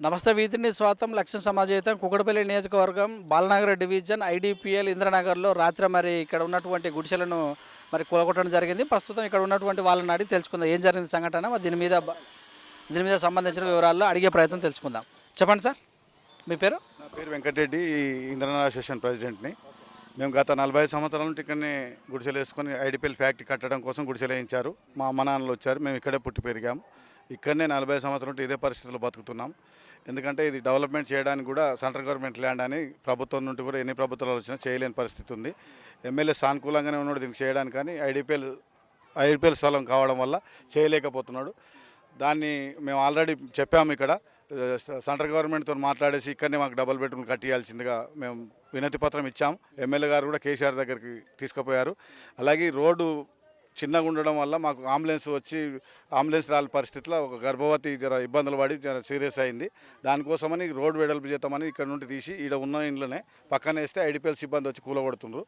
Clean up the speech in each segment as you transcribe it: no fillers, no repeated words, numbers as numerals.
నమస్తే వీధిని స్వాతం లక్ష్య సమాజేతం కుకటపల్లి నియోజకవర్గం బాలనగర్ డివిజన్ ఐడిపిఎల్ ఇంద్రనగర్లో రాత్రి మరి ఇక్కడ ఉన్నటువంటి గుడిసెలను మరి కూలగొట్టడం జరిగింది. ప్రస్తుతం ఇక్కడ ఉన్నటువంటి వాళ్ళని అడిగి తెలుసుకుందాం ఏం జరిగింది సంఘటన, మరి దీని మీద సంబంధించిన వివరాల్లో అడిగే ప్రయత్నం తెలుసుకుందాం. చెప్పండి సార్, మీ పేరు? నా పేరు వెంకటరెడ్డి, ఇంద్రనగర్ అసోసియేషన్ ప్రెసిడెంట్ని. మేము గత 40 సంవత్సరాల నుండి ఇక్కడనే గుడిసెలు వేసుకొని ఐడిపిఎల్ ఫ్యాక్టరీ కట్టడం కోసం గుడిసెలు వేయించారు. మా అమ్మ నాన్నలు వచ్చారు, మేము ఇక్కడే పుట్టి పెరిగాము. ఇక్కడనే 40 సంవత్సరాల నుండి ఇదే పరిస్థితుల్లో బతుకుతున్నాం. ఎందుకంటే ఇది డెవలప్మెంట్ చేయడానికి కూడా సెంట్రల్ గవర్నమెంట్ ల్యాండ్ అని ప్రభుత్వం నుండి కూడా ఎన్ని ప్రభుత్వాలు వచ్చినా చేయలేని పరిస్థితి ఉంది. ఎమ్మెల్యే సానుకూలంగానే ఉన్నాడు దీనికి చేయడానికి, కానీ ఐడిపిఎల్ స్థలం కావడం వల్ల చేయలేకపోతున్నాడు. దాన్ని మేము ఆల్రెడీ చెప్పాము. ఇక్కడ సెంట్రల్ గవర్నమెంట్తో మాట్లాడేసి ఇక్కడనే మాకు డబుల్ బెడ్రూమ్ కట్టియాల్సిందిగా మేము వినతి పత్రం ఇచ్చాము. ఎమ్మెల్యే గారు కూడా కేసీఆర్ దగ్గరికి తీసుకుపోయారు. అలాగే రోడ్డు చిన్నగా ఉండడం వల్ల మాకు అంబులెన్స్ రాని పరిస్థితిలో ఒక గర్భవతి జర ఇబ్బందులు పడి జర సీరియస్ అయింది. దానికోసమని రోడ్డు వెడల్పు చేద్దామని ఇక్కడ నుండి తీసి ఇక్కడ ఉన్న ఇంట్లోనే పక్కన వేస్తే ఐడిపిఎల్ సిబ్బంది వచ్చి కూలగొడుతున్నారు.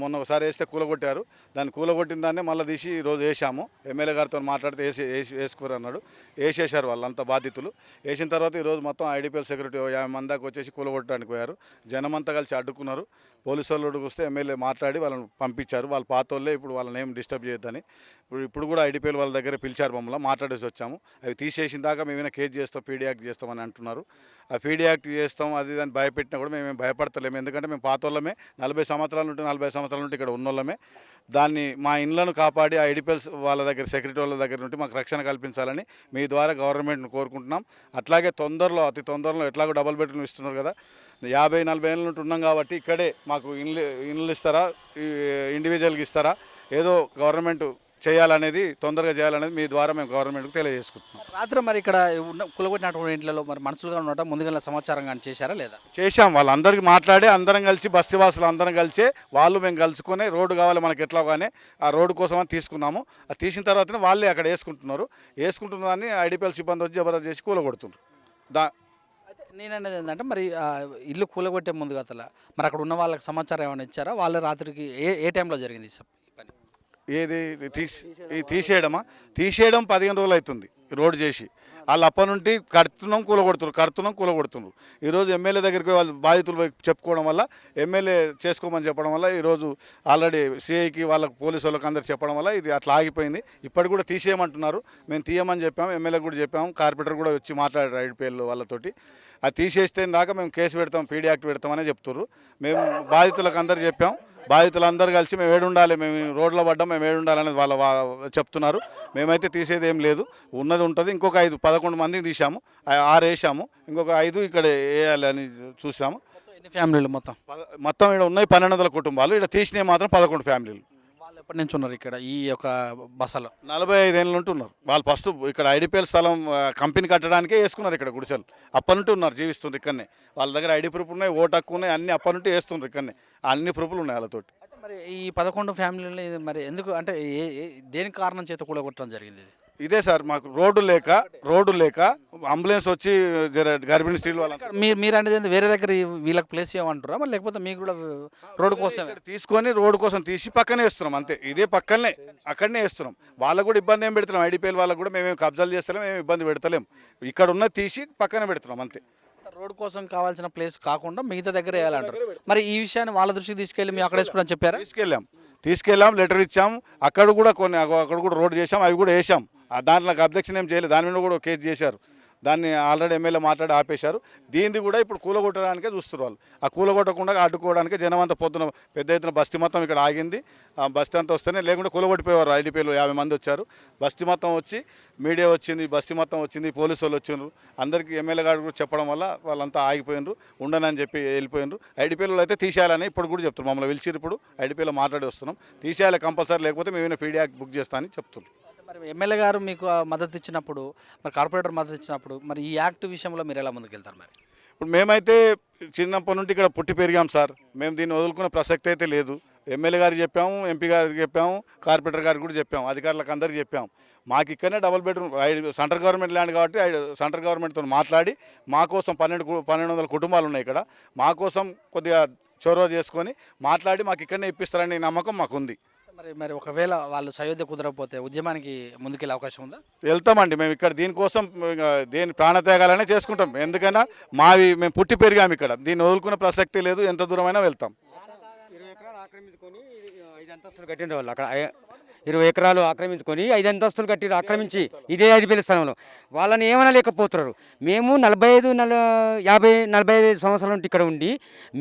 మొన్న ఒకసారి వేస్తే కూలగొట్టారు. దాన్ని కూలగొట్టిన దాన్నే మళ్ళీ తీసి ఈరోజు వేసాము. ఎమ్మెల్యే గారితో మాట్లాడితే వేసుకోరు అన్నాడు. వేసేసారు వాళ్ళంతా బాధితులు. వేసిన తర్వాత ఈరోజు మొత్తం ఐడిపిఎల్ సెక్యూరిటీ 50 మంది దాకా వచ్చేసి కూలగొట్టడానికి పోయారు. జనమంతా కలిసి అడ్డుకున్నారు. పోలీసు వాళ్ళు వస్తే ఎమ్మెల్యే మాట్లాడి వాళ్ళని పంపించారు. వాళ్ళ పాత వాళ్ళే ఇప్పుడు వాళ్ళని ఏం డిస్టర్బ్ చేయొద్దని ఇప్పుడు కూడా ఐడిపిఎల్ వాళ్ళ దగ్గర పిలిచారు. మమ్మల్ని మాట్లాడేసి వచ్చాము. అవి తీసేసిన దాకా మేమైనా కేసు చేస్తాం, పీడీ యాక్ట్ చేస్తామని అంటున్నారు. ఆ పీడీ యాక్ట్ చేస్తాం అది దాన్ని భయపెట్టినా కూడా మేమేం భయపడతలేము. ఎందుకంటే మేము పాత వాళ్ళమే, 40 సంవత్సరాల నుండి ఇక్కడ ఉన్నోళ్ళమే. దాన్ని మా ఇండ్లను కాపాడి ఐడిపిఎల్ వాళ్ళ దగ్గర సెక్యూరిటీ వాళ్ళ దగ్గర నుండి మాకు రక్షణ కల్పించాలని మీ ద్వారా గవర్నమెంట్ను కోరుకుంటున్నాం. అట్లాగే అతి తొందరలో ఎట్లాగో డబుల్ బెడ్రూమ్ ఇస్తున్నారు కదా, 50-40 ఏళ్ళ నుండి ఉన్నాం కాబట్టి ఇక్కడే మాకు ఇండ్లు ఇస్తారా, ఇండివిజువల్గా ఇస్తారా, ఏదో గవర్నమెంట్ చేయాలనేది, తొందరగా చేయాలనేది మీ ద్వారా మేము గవర్నమెంట్కి తెలియజేసుకుంటున్నాం. రాత్రి మరి ఇక్కడ కూలగొట్టినటువంటి ఇంట్లో మరి మనుషులుగా ఉండటం ముందుగా సమాచారం కానీ చేశారా లేదా? చేశాం. వాళ్ళందరికీ మాట్లాడి అందరం కలిసి బస్తీవాసులు అందరం కలిసి మేము కలుసుకొని రోడ్డు కావాలి మనకి ఎట్లా కానీ ఆ రోడ్డు కోసం అని తీసుకున్నాము. అది తీసిన తర్వాతనే వాళ్ళే అక్కడ వేసుకుంటున్నారని ఐడిపిఎల్ సిబ్బంది వచ్చి జబర్దస్త్ చేసి కూలగొడుతున్నారు. నేను అనేది ఏంటంటే మరి ఇల్లు కూలగొట్టే ముందు గతల మరి అక్కడ ఉన్న వాళ్ళకి సమాచారం ఏమైనా ఇచ్చారా? వాళ్ళ రాత్రికి ఏ టైంలో జరిగింది పని? ఏది తీసేయడం 15 రోజులు అవుతుంది రోడ్డు చేసి. వాళ్ళు అప్పటి నుండి కడుతున్నాం కూలగొడుతున్నారు. ఈరోజు ఎమ్మెల్యే దగ్గరికి వాళ్ళు బాధితులు చెప్పుకోవడం వల్ల, ఎమ్మెల్యే చేసుకోమని చెప్పడం వల్ల, ఈరోజు ఆల్రెడీ సిఐకి వాళ్ళకి పోలీసు వాళ్ళకి అందరు చెప్పడం వల్ల ఇది అట్లా ఆగిపోయింది. ఇప్పటికి కూడా తీసేయమంటున్నారు. మేము తీయమని చెప్పాము, ఎమ్మెల్యే కూడా చెప్పాము, కార్పొరేటర్ కూడా వచ్చి మాట్లాడారు ఐడిపిఎల్ వాళ్ళతోటి. అది తీసేస్తే దాకా మేము కేసు పెడతాం, పీడీ యాక్ట్ పెడతామని చెప్తున్నారు. మేము బాధితులకు అందరు చెప్పాం. బాధితులందరూ కలిసి మేము ఏడుండాలి, మేము రోడ్లో పడ్డాం, మేము ఏడుండాలనేది వాళ్ళ చెప్తున్నారు. మేమైతే తీసేది ఏం లేదు, ఉన్నది ఉంటుంది. ఇంకొక 11 మందిని తీసాము, 6 వేసాము, ఇంకొక 5 ఇక్కడ వేయాలి అని చూసాము. ఎన్ని ఫ్యామిలీలు మొత్తం ఇక్కడ ఉన్నాయి 1200 కుటుంబాలు. ఇక్కడ తీసినవి మాత్రం 11 ఫ్యామిలీలు. వాళ్ళు ఎప్పటి నుంచి ఉన్నారు ఇక్కడ ఈ యొక్క బసలో? 45 ఏళ్ళ నుండి ఉన్నారు. వాళ్ళు ఫస్ట్ ఇక్కడ ఐడిపిఎల్ స్థలం కంపెనీ కట్టడానికే వేసుకున్నారు ఇక్కడ గుడిసెలు. అప్పటి నుండి ఉన్నారు, జీవిస్తున్నారు ఇక్కడనే. వాళ్ళ దగ్గర ఐడి ప్రూఫ్ ఉన్నాయి, ఓటు హక్కు ఉన్నాయి, అన్ని అప్పటి నుండి వేస్తున్నారు ఇక్కడనే. అన్ని ప్రూఫ్లు ఉన్నాయి వాళ్ళతోటి. మరి ఈ 11 ఫ్యామిలీలు మరి ఎందుకు అంటే దేనికి కారణం చేత కూడగొట్టడం జరిగింది? ఇదే సార్, మాకు రోడ్డు లేక అంబులెన్స్ వచ్చి గర్భిణీ స్త్రీలు మీరు అనేది వేరే దగ్గర వీళ్ళకి ప్లేస్ చేయమంటారా, మరి లేకపోతే మీకు కూడా రోడ్డు కోసం తీసుకొని రోడ్డు కోసం తీసి పక్కనే వేస్తున్నాం అంతే. ఇదే పక్కనే అక్కడనే వేస్తున్నాం. వాళ్ళకు కూడా ఇబ్బంది ఏం పెడుతున్నాం, ఐడిపిఎల్ వాళ్ళకు కూడా మేమేం కబ్జాలు చేస్తలేం, మేము ఇబ్బంది పెడతలేం. ఇక్కడ ఉన్నది తీసి పక్కనే పెడుతున్నాం అంతే. రోడ్డు కోసం కావాల్సిన ప్లేస్ కాకుండా మిగతా దగ్గర వేయాలంటారు. మరి ఈ విషయాన్ని వాళ్ళ దృష్టికి తీసుకెళ్ళి మేము అక్కడ వేసుకోవడం చెప్పారా? తీసుకెళ్ళాం, లెటర్ ఇచ్చాం. అక్కడ కూడా రోడ్డు చేసాం, అవి కూడా వేసాం. దాంట్లో అబ్జెక్షన్ ఏం చేయలేదు. దాని మీద కూడా కేసు చేశారు. దాన్ని ఆల్రెడీ ఎమ్మెల్యే మాట్లాడి ఆపేశారు. దీనిది కూడా ఇప్పుడు కూలగొట్టడానికే చూస్తున్నారు వాళ్ళు. ఆ కూలగొట్టకుండా అడ్డుకోవడానికి జనం అంతా పొద్దున పెద్ద ఎత్తున బస్తీ మొత్తం ఇక్కడ ఆగింది. ఆ బస్తీ అంతా వస్తేనే, లేకుంటే కూలగొట్టిపోయేవారు. ఐడిపిఎల్ 50 మంది వచ్చారు. బస్తీ మొత్తం వచ్చి మీడియా వచ్చింది, బస్తీ మొత్తం వచ్చింది, పోలీసు వాళ్ళు వచ్చిండ్రు. అందరికీ ఎమ్మెల్యే గారు కూడా చెప్పడం వల్ల వాళ్ళంతా ఆగిపోయినరు, ఉండనని చెప్పి వెళ్ళిపోయినరు. ఐడిపిఎల్ అయితే తీసేయాలని ఇప్పుడు కూడా చెప్తున్నారు. మమ్మల్ని పిలిచిరు, ఇప్పుడు ఐడిపిఎల్ మాట్లాడి వస్తున్నాం. తీసేయాలి కంపల్సరీ, లేకపోతే మేమైనా పీడీ యాక్ట్ బుక్ చేస్తామని చెప్తున్నారు. మరి ఎమ్మెల్యే గారు మీకు మద్దతు ఇచ్చినప్పుడు, మరి కార్పొరేటర్ మద్దతు ఇచ్చినప్పుడు, మరి ఈ యాక్ట్ విషయంలో మీరు ఎలా ముందుకెళ్తారు? మరి ఇప్పుడు మేమైతే చిన్నప్పటి నుండి ఇక్కడ పుట్టి పెరిగాం సార్. మేము దీన్ని వదులుకునే ప్రసక్తి అయితే లేదు. ఎమ్మెల్యే గారికి చెప్పాము, ఎంపీ గారికి చెప్పాము, కార్పొరేటర్ గారికి కూడా చెప్పాము, అధికారులకు అందరికీ చెప్పాము. మాకు ఇక్కడనే double bedroom central government land కాబట్టి సెంట్రల్ గవర్నమెంట్తో మాట్లాడి మా కోసం 1200 కుటుంబాలు ఉన్నాయి ఇక్కడ. మా కోసం కొద్దిగా చొరవ చేసుకొని మాట్లాడి మాకు ఇక్కడనే ఇప్పిస్తారనే నమ్మకం మాకుంది. మరి మరి ఒకవేళ వాళ్ళు సయోధ్య కుదరకపోతే ఉద్యమానికి ముందుకెళ్ళే అవకాశం ఉందా? వెళ్తామండి మేము ఇక్కడ దీనికోసం ఇంకా దేని ప్రాణత్యాగాలనే చేసుకుంటాం. ఎందుకైనా మేము పుట్టి పెరిగాము ఇక్కడ, దీన్ని వదులుకునే ప్రసక్తి లేదు, ఎంత దూరమైనా వెళ్తాం. 20 ఎకరాలు ఆక్రమించుకొని 5 అంతస్తులు కట్టిన వాళ్ళు అక్కడ 20 ఎకరాలు ఆక్రమించుకొని 5 అంతస్తులు ఆక్రమించి ఇదే ఐడిపిఎల్ స్థలంలో వాళ్ళని ఏమైనా లేకపోతున్నారు. మేము 45 సంవత్సరాల నుండి ఇక్కడ ఉండి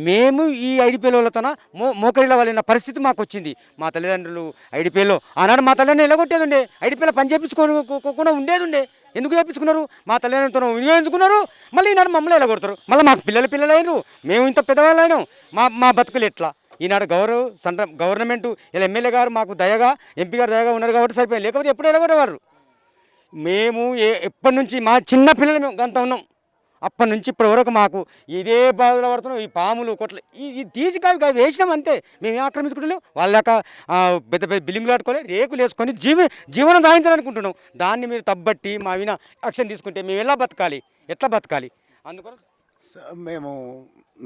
మేము ఈ ఐడిపిఎల్ వాళ్ళతో మోకరిలో వాళ్ళ పరిస్థితి మాకు వచ్చింది. మా తల్లిదండ్రులు ఐడిపిఎల్లో ఆనాడు మా తల్లిదండ్రులు ఎలాగొట్టేది ఉండే, ఐడిపిఎల్ పని చేయించుకోకుండా ఉండేది ఉండే. ఎందుకు చేయించుకున్నారు? మా తల్లిదండ్రులతో వినియోగించుకున్నారు. మళ్ళీ ఈనాడు మమ్మల్ని ఎలాగొడతారు? మళ్ళీ మాకు పిల్లలు అయినారు, మేము ఇంత పెద్దవాళ్ళు అయినాం. మా బతుకులు ఎట్లా? ఈనాడు గవర్నమెంట్ ఇలా ఎమ్మెల్యే గారు మాకు దయగా, ఎంపీ గారు దయగా ఉన్నారు కాబట్టి సరిపోయింది, లేకపోతే ఎప్పుడు ఎలాగొట్టేవారు. మేము ఎప్పటి నుంచి మా చిన్న పిల్లలు మేము గంత ఉన్నాం, అప్పటి నుంచి ఇప్పటి వరకు మాకు ఇదే బాధలు పడుతున్నాం. ఈ పాములు కొట్ల ఈ తీసి కాదు వేసినాం అంతే. మేము ఆక్రమించుకుంటలేం. వాళ్ళ పెద్ద పెద్ద బిల్డింగ్లు కట్టుకొని రేకులు వేసుకొని జీవనం సాధించాలనుకుంటున్నాం. దాన్ని మీరు తప్పబట్టి మా విన యాక్షన్ తీసుకుంటే మేము ఎట్లా బతకాలి? అందుకని మేము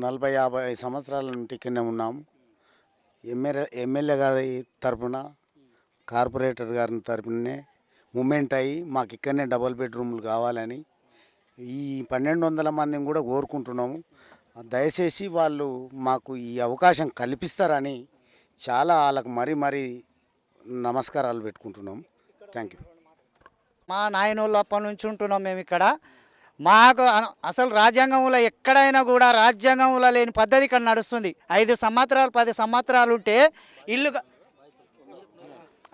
40-50 సంవత్సరాల నుండి ఇక్కడనే ఉన్నాము. ఎమ్మెల్యే గారి తరఫున, కార్పొరేటర్ గారి తరఫునే మూమెంట్ అయ్యి మాకు ఇక్కడనే డబుల్ బెడ్రూమ్లు కావాలని ఈ 1200 మందిని కూడా కోరుకుంటున్నాము. దయచేసి వాళ్ళు మాకు ఈ అవకాశం కల్పిస్తారని చాలా వాళ్ళకు మరీ నమస్కారాలు పెట్టుకుంటున్నాము. Thank you. మా నాయనోళ్ళు అప్పటి నుంచి ఉంటున్నాం మేము ఇక్కడ. మాకు అసలు రాజ్యాంగంలో ఎక్కడైనా కూడా రాజ్యాంగంలో లేని పద్ధతి ఇక్కడ నడుస్తుంది. 5 సంవత్సరాలు 10 సంవత్సరాలు ఉంటే ఇల్లు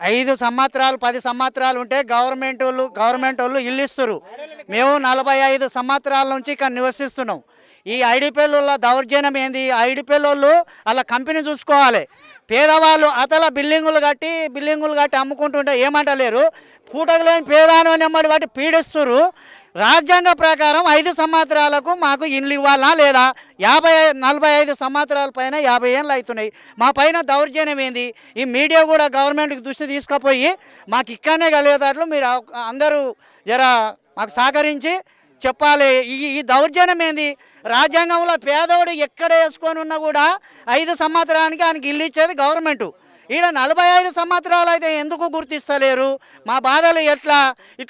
5 సంవత్సరాలు 10 సంవత్సరాలు ఉంటే గవర్నమెంట్ వాళ్ళు ఇల్లు ఇస్తారు. మేము 45 సంవత్సరాల నుంచి ఇక్కడ నివసిస్తున్నాం. ఈ ఐడిపిఎల్ వాళ్ళ దౌర్జన్యం ఏంది? ఐడిపిఎల్ వాళ్ళు అలా కంపెనీ చూసుకోవాలి. పేదవాళ్ళు అతల బిల్డింగులు కట్టి అమ్ముకుంటుంటే ఏమంటలేరు. పూటకు లేని పేదాను నెమ్మడి వాటి పీడిస్తారు. రాజ్యాంగ ప్రకారం 5 సంవత్సరాలకు మాకు ఇల్లు ఇవ్వాలా లేదా? 45 సంవత్సరాల పైన 50 ఏళ్ళు అవుతున్నాయి. మా పైన దౌర్జన్యం ఏంది? ఈ మీడియా కూడా గవర్నమెంట్కి దృష్టి తీసుకుపోయి మాకు ఇక్కడనే కలిగేటట్లు మీరు అందరూ జర మాకు సహకరించి చెప్పాలి. ఈ దౌర్జన్యం ఏంది? రాజ్యాంగంలో పేదోడు ఎక్కడ వేసుకొని ఉన్నా కూడా 5 సంవత్సరానికి ఆయనకి ఇల్లు ఇచ్చేది గవర్నమెంటు. ఈడ 45 సంవత్సరాలు అయితే ఎందుకు గుర్తిస్తలేరు? మా బాధలు ఇట్లా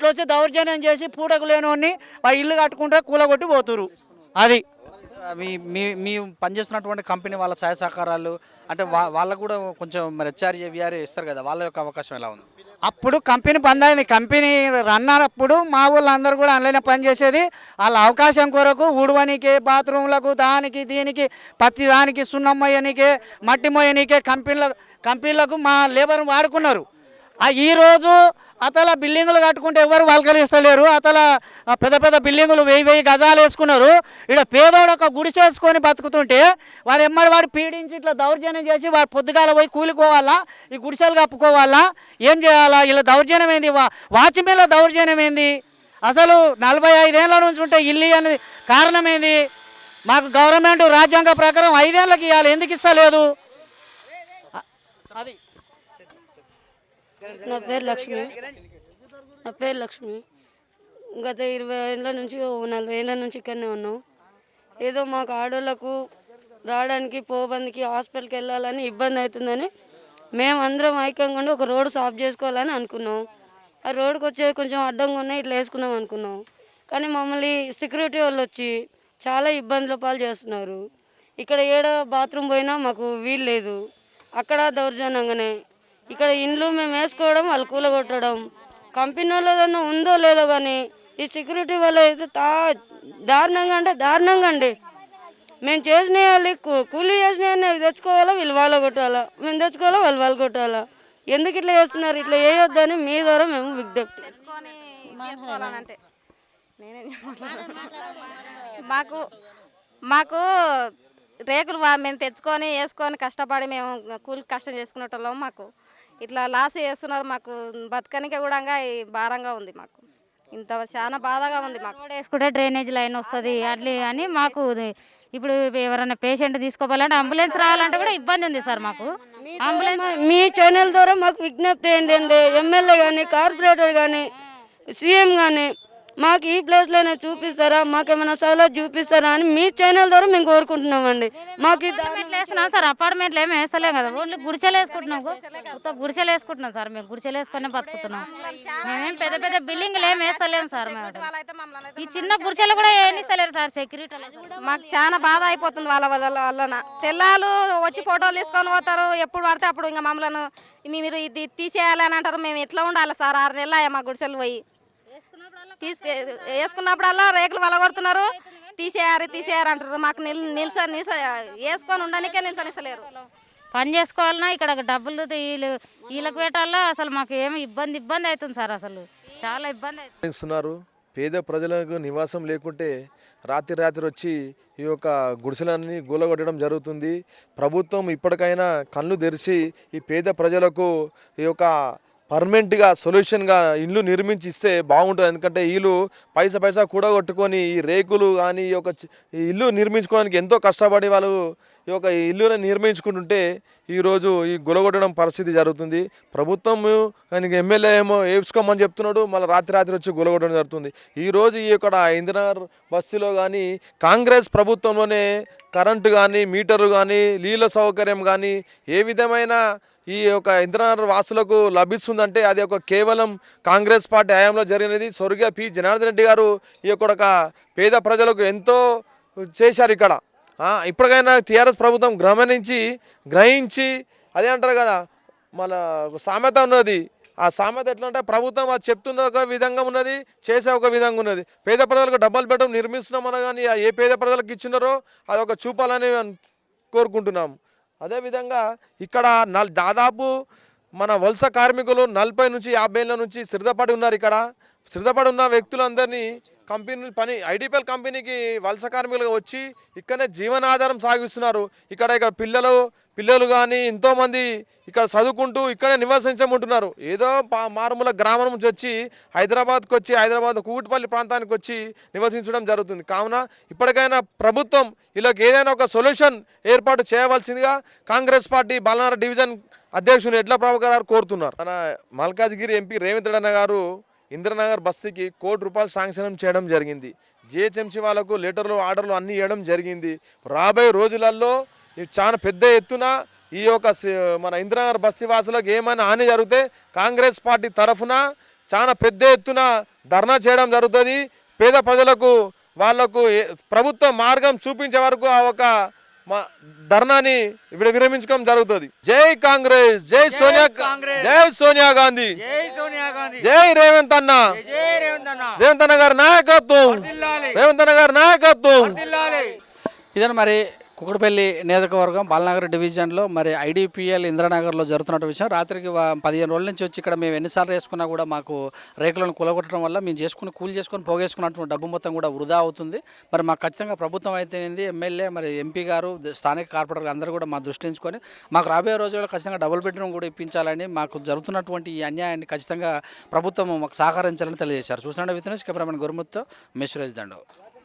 వచ్చి దౌర్జన్యం చేసి పూటకు లేనివాడిని ఆ ఇల్లు కట్టుకుంటే కూలగొట్టి పోతురు. అది మీ పనిచేస్తున్నటువంటి కంపెనీ వాళ్ళ సహాయ సహకారాలు అంటే వాళ్ళకు కూడా కొంచెం మరి హెచ్ఆర్ఏ విఆర్ఏ ఇస్తారు కదా, వాళ్ళ యొక్క అవకాశం ఎలా ఉంది? అప్పుడు కంపెనీ బంద్ అయింది. కంపెనీ రన్ అయినప్పుడు మా వాళ్ళందరూ కూడా ఆన్లైన్ పనిచేసేది. వాళ్ళ అవకాశం కొరకు ఊడవనికి, బాత్రూంలకు, దానికి దీనికి, పత్తి దానికి, సున్నం మొయ్యనికే, మట్టి మొయ్యనికే కంపెనీలకు మా లేబర్ వాడుకున్నారు. ఈరోజు అతల బిల్డింగులు కట్టుకుంటే ఎవరు వల్కలిస్తలేరు. అతల పెద్ద బిల్డింగులు 1000 గజాలు వేసుకున్నారు. ఇక్కడ పేదోడు ఒక గుడిసేసుకొని బతుకుతుంటే వాడు వాడు పీడించి ఇట్లా దౌర్జన్యం చేసి వాడు పొద్దుగాల పోయి కూలిపోవాలా, ఈ గుడిసెలు కప్పుకోవాలా, ఏం చేయాలా? ఇలా దౌర్జన్యం ఏంది? వాచ్మెన్ల దౌర్జన్యం ఏంది? అసలు 45 ఏళ్ళ నుంచి ఉంటే ఇల్లు అనేది కారణం ఏంది? మాకు గవర్నమెంట్ రాజ్యాంగ ప్రకారం 5 ఏళ్ళకి ఇవ్వాలి, ఎందుకు ఇస్తలేదు? అది నా పేరు లక్ష్మి. గత 20 ఏళ్ళ నుంచి 40 ఏళ్ళ నుంచి ఇక్కడనే ఉన్నాం. ఏదో మాకు ఆడోళ్ళకు రావడానికి పోబందికి హాస్పిటల్కి వెళ్ళాలని ఇబ్బంది అవుతుందని మేమందరం ఐక్యంగా ఉండి ఒక రోడ్డు సాఫ్ చేసుకోవాలని అనుకున్నాం. ఆ రోడ్డుకి వచ్చేది కొంచెం అడ్డంగా ఉన్నాయి, ఇట్లా వేసుకున్నాం అనుకున్నాం. కానీ మమ్మల్ని సెక్యూరిటీ వాళ్ళు వచ్చి చాలా ఇబ్బందుల పాలు చేస్తున్నారు. ఇక్కడ ఏడ బాత్రూమ్ పోయినా మాకు వీలు లేదు. అక్కడ దౌర్జన్యంగానే ఇక్కడ ఇండ్లు మేము వేసుకోవడం, వాళ్ళు కూలగొట్టడం. కంపెనీ వాళ్ళదన్నా ఉందో లేదో కానీ ఈ సెక్యూరిటీ వాళ్ళు అయితే దారుణంగా అంటే దారుణంగా అండి. మేము చేసిన వాళ్ళు కూలీ చేసిన తెచ్చుకోవాలా, వీళ్ళు వాళ్ళ కొట్టాలా, మేము తెచ్చుకోవాలా, వాళ్ళు కొట్టాలా. ఎందుకు ఇట్లా చేస్తున్నారు? ఇట్లా వేయొద్దని మీ ద్వారా మేము విజ్ఞప్తి. మాకు రేకులు మేము తెచ్చుకొని వేసుకొని కష్టపడి మేము కూలి కష్టం చేసుకునేటోళ్ళం. మాకు ఇట్లా లాస్ చేస్తున్నారు. మాకు బతకనికే కూడా భారంగా ఉంది. మాకు ఇంత చాలా బాధగా ఉంది. మాకు వేసుకుంటే డ్రైనేజ్ లైన్ వస్తుంది అట్లే అని మాకు ఇప్పుడు ఎవరైనా పేషెంట్ తీసుకోవాలంటే అంబులెన్స్ రావాలంటే కూడా ఇబ్బంది ఉంది సార్. మాకు అంబులెన్స్ మీ ఛానల్ ద్వారా మాకు విజ్ఞప్తి ఏంటంటే ఎమ్మెల్యే కానీ, కార్పొరేటర్ కానీ, సీఎం కానీ మాకు ఈ ప్లేస్లోనే చూపిస్తారా, మాకేమైనా సౌలభ్యం చూపిస్తారా అని మీ ఛానల్ ద్వారా మేము కోరుకుంటున్నామండి. మాకు ఈ అపార్ట్మెంట్లు వేస్తున్నాం సార్, అపార్ట్మెంట్లు ఏమి వేస్తలేం కదా, ఓన్లీ గుడిసెలు వేసుకుంటున్నాం. గుడిసెలు వేసుకుంటున్నాం సార్, మేము గుడిసెలు వేసుకునే బతుకుతున్నాం. మేమేం పెద్ద పెద్ద బిల్డింగ్లు ఏమి వేస్తలేము సార్. మేము ఈ చిన్న గుడిసెలు కూడా ఏమి ఇస్తలేరు సార్ సెక్యూరిటీ. మాకు చాలా బాధ అయిపోతుంది వాళ్ళ వలన. తెల్లాలు వచ్చి ఫోటోలు తీసుకొని పోతారు, ఎప్పుడు పడితే అప్పుడు ఇంకా మమ్మల్ని మీరు ఇది తీసేయాలి అని అంటారు. మేము ఎట్లా ఉండాలి సార్? 6 నెలలు అయ్యా మా గుడిసెలు పోయి. వేసుకున్నప్పుడల్లా రేకులు వలగొడుతున్నారు, తీసేయారు అంటారు. మాకు వేసుకొని ఉండడానికే నిల్చనిస్తలేరు. పని చేసుకోవాలన్నా ఇక్కడ డబ్బులు వీళ్ళకి పెట్టాలా, అసలు మాకు ఏమి ఇబ్బంది అవుతుంది సార్. అసలు చాలా ఇబ్బంది అవుతుంది. ఇస్తున్నారు. పేద ప్రజలకు నివాసం లేకుంటే రాత్రి వచ్చి ఈ యొక్క గుడిసెలన్నీ గూలగొట్టడం జరుగుతుంది. ప్రభుత్వం ఇప్పటికైనా కళ్ళు తెరిచి ఈ పేద ప్రజలకు ఈ యొక్క పర్మనెంట్గా సొల్యూషన్గా ఇల్లు నిర్మించి ఇస్తే బాగుంటుంది. ఎందుకంటే వీళ్ళు పైసా కూడగొట్టుకొని ఈ రేకులు కానీ ఈ ఇల్లు నిర్మించుకోవడానికి ఎంతో కష్టపడి వాళ్ళు ఈ యొక్క ఇల్లుని నిర్మించుకుంటుంటే ఈరోజు ఈ గులగొట్టడం పరిస్థితి జరుగుతుంది. ప్రభుత్వం ఆయనకి ఎమ్మెల్యే ఏమో వేసుకోమని చెప్తున్నాడు, మళ్ళీ రాత్రి వచ్చి గులగొట్టడం జరుగుతుంది. ఈరోజు ఈ యొక్క ఇందిరానగర్ బస్తీలో కానీ కాంగ్రెస్ ప్రభుత్వంలోనే కరెంటు కానీ మీటర్లు కానీ నీళ్ళ సౌకర్యం కానీ ఏ విధమైన ఈ యొక్క ఇంద్రనగర్ వాసులకు లభిస్తుందంటే అది ఒక కేవలం కాంగ్రెస్ పార్టీ హయాంలో జరిగినది. స్వర్గీయ పి జనార్దన్ రెడ్డి గారు ఈ యొక్క పేద ప్రజలకు ఎంతో చేశారు. ఇక్కడ ఇప్పటికైనా టీఆర్ఎస్ ప్రభుత్వం గ్రహించి అదే అంటారు కదా, మన సామెత ఉన్నది. ఆ సామెత ఎట్లా అంటే ప్రభుత్వం అది చెప్తున్న ఒక విధంగా ఉన్నది, చేసే ఒక విధంగా ఉన్నది. పేద ప్రజలకు డబల్ బెడ్రూమ్ నిర్మిస్తున్నామని కానీ ఏ పేద ప్రజలకు ఇచ్చినారో అదొక చూపాలని కోరుకుంటున్నాము. అదేవిధంగా ఇక్కడ దాదాపు మన వలస కార్మికులు 40 నుంచి 50 ఏళ్ళ నుంచి స్థిరపడి ఉన్నారు. ఇక్కడ స్థిరపడి ఉన్న వ్యక్తులందరినీ కంపెనీలు ఐడిపిఎల్ కంపెనీకి వలస కార్మికులుగా వచ్చి ఇక్కడనే జీవనాధారం సాగిస్తున్నారు. ఇక్కడ పిల్లలు కానీ ఎంతోమంది ఇక్కడ చదువుకుంటూ ఇక్కడే నివసించమంటున్నారు. ఏదో మారుమూల గ్రామం నుంచి వచ్చి హైదరాబాద్ కూకట్పల్లి ప్రాంతానికి వచ్చి నివసించడం జరుగుతుంది. కావున ఇప్పటికైనా ప్రభుత్వం వీళ్ళకి ఏదైనా ఒక సొల్యూషన్ ఏర్పాటు చేయవలసిందిగా కాంగ్రెస్ పార్టీ బాలనగర్ డివిజన్ అధ్యక్షులు ఎడ్ల ప్రభాకర్ గారు కోరుతున్నారు. మన మల్కాజ్గిరి ఎంపీ రేవంత్ రెడ్డి గారు ఇంద్రనగర్ బస్తీకి ₹1 కోటి శాంక్షన్ చేయడం జరిగింది. జిహెచ్ఎంసీ వాళ్ళకు లెటర్లు ఆర్డర్లు అన్నీ ఇవ్వడం జరిగింది. రాబోయే రోజులలో చాలా పెద్ద ఎత్తున ఈ యొక్క మన ఇంద్రనగర్ బస్తీ వాసులకు ఏమైనా హాని జరిగితే కాంగ్రెస్ పార్టీ తరఫున చాలా పెద్ద ఎత్తున ధర్నా చేయడం జరుగుతుంది. పేద ప్రజలకు వాళ్లకు ప్రభుత్వ మార్గం చూపించే వరకు ఆ ఒక ధర్నాని విరమించుకోవడం జరుగుతుంది. జై కాంగ్రెస్, జై సోనియా గాంధీ, జై రేవంత్ అన్న, రేవంత్ అన్న గారి నాయకత్వం. ఇదని మరి కుకట్పల్లి నియోజకవర్గం బాలనగర్ డివిజన్లో మరి ఐడిపిఎల్ ఇంద్రనగర్లో జరుగుతున్న విషయం. రాత్రికి 15 రోజుల నుంచి వచ్చి ఇక్కడ మేము ఎన్నిసార్లు వేసుకున్నా కూడా మాకు రేకులను కూలగొట్టడం వల్ల మేము కూలి చేసుకొని పోగేసుకున్నటువంటి డబ్బు మొత్తం కూడా వృధా అవుతుంది. మరి మాకు ఖచ్చితంగా ప్రభుత్వం అయితేనేది, ఎమ్మెల్యే మరి ఎంపీ గారు, స్థానిక కార్పొరేటర్ అందరూ కూడా మా దృష్టి ఉంచుకొని మాకు రాబోయే రోజుల్లో ఖచ్చితంగా డబుల్ బెడ్రూమ్ కూడా ఇప్పించాలని, మాకు జరుగుతున్నటువంటి ఈ అన్యాయాన్ని ఖచ్చితంగా ప్రభుత్వం మాకు సహకరించాలని తెలియజేశారు. చూసిన విత్ కెమెరామెన్ గురుముత్తో మేషురేజ్ దండు.